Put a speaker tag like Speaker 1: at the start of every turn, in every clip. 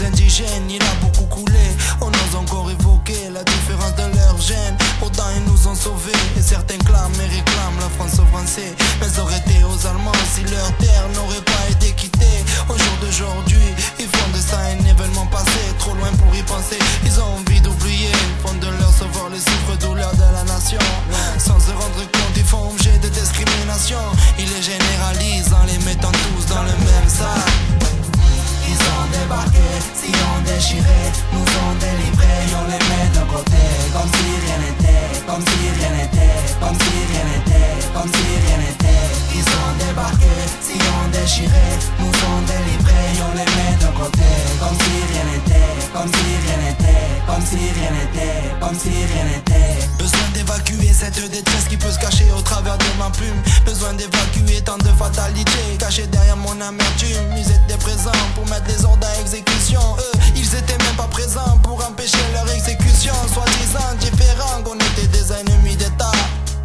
Speaker 1: les indigènes, il a beaucoup coulé. On ose encore évoquer la différence de leur gène. Pourtant ils nous ont sauvés, et certains clament et réclament la France aux Français. Mais ça aurait été aux Allemands si leur terre n'aurait pas été quittée. Au jour d'aujourd'hui, ils font de ça un événement passé, trop loin pour y penser. Ils ont envie d'oublier, ils font de leur savoir les souffres-douleurs de la nation. Sans se rendre compte, ils font objet de discrimination. Ils les généralisent en les mettant tous dans le même sac. Ils ont débarqué, si on déchiré, nous ont délivrés, on les met de côté. Comme si rien n'était, comme si rien n'était, comme si rien n'était, comme si rien n'était. Ils ont débarqué, si on déchiré, nous ont délivrés, on les met de côté. Comme si rien n'était, comme si rien n'était, comme si rien n'était, comme si rien n'était. Besoin d'évacuer cette détresse qui peut se cacher au travers de ma plume. Besoin d'évacuer tant de fatalités cachées derrière mon amertume. Ils étaient présents pour mettre les ordres à exécution. Eux, ils étaient même pas présents pour empêcher leur exécution. Soi-disant différents, qu'on était des ennemis d'État.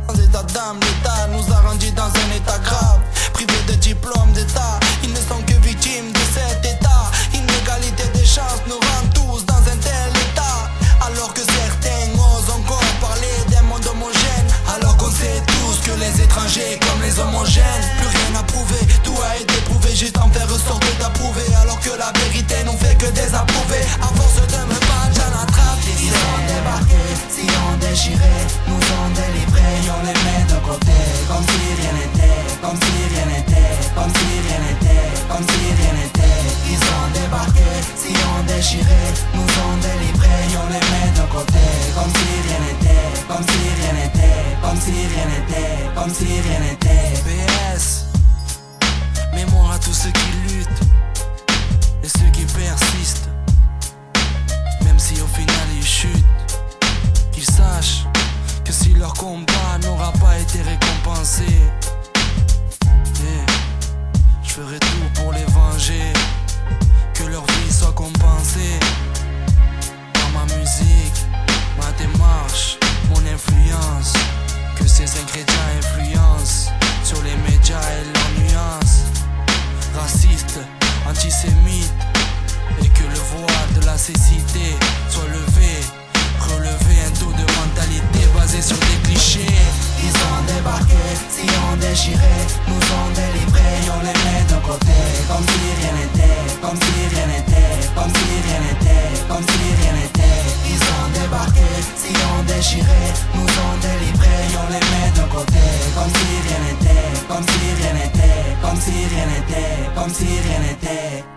Speaker 1: Dans état d'âme, l'État nous a rendus dans un état grave. Privés de diplôme d'État, ils ne sont que victimes de cet état. Inégalité des chances nous rend tous dans un tel état. Alors que certains osent encore parler d'un monde homogène. Alors qu'on sait tous que les étrangers comme les homogènes, plus rien à prouver, tout a été prouvé, juste en faire sorte d'approuver. Alors que la vérité n'ont fait que désapprouver. À force de me battre, j'en attrape les idées. Ils ont débarqué, si on déchiré, nous ont délivrés, on les met de côté. Comme si rien n'était, comme si rien n'était, comme si rien n'était, comme si rien n'était. Ils ont débarqué, si on déchiré, nous ont délivrés, on les met de côté. Comme si rien n'était, comme si rien n'était, comme si rien n'était, comme si rien n'était. PS, mémoire à tous ceux qui luttent et ceux qui persistent, même si au final ils chutent. Qu'ils sachent que si leur combat n'aura pas été récompensé, je ferai tout pour les venger, que leur vie soit compensée. Par ma musique, ma démarche, mon influence, que ces ingrédients influencent sur les médias et leurs nuances. Racistes, antisémites, et que le voile de la cécité soit levé. Relever un taux de mentalité basé sur des clichés. Ils ont débarqué, si on déchiré, nous ont délivrés, on les met de côté. Comme si rien n'était, comme si rien n'était, comme si rien n'était, comme si rien n'était. Ils ont débarqué, si on déchiré, nous ont délivrés, on les met de côté. Comme si rien n'était, comme si rien n'était, comme si rien n'était, comme si rien n'était.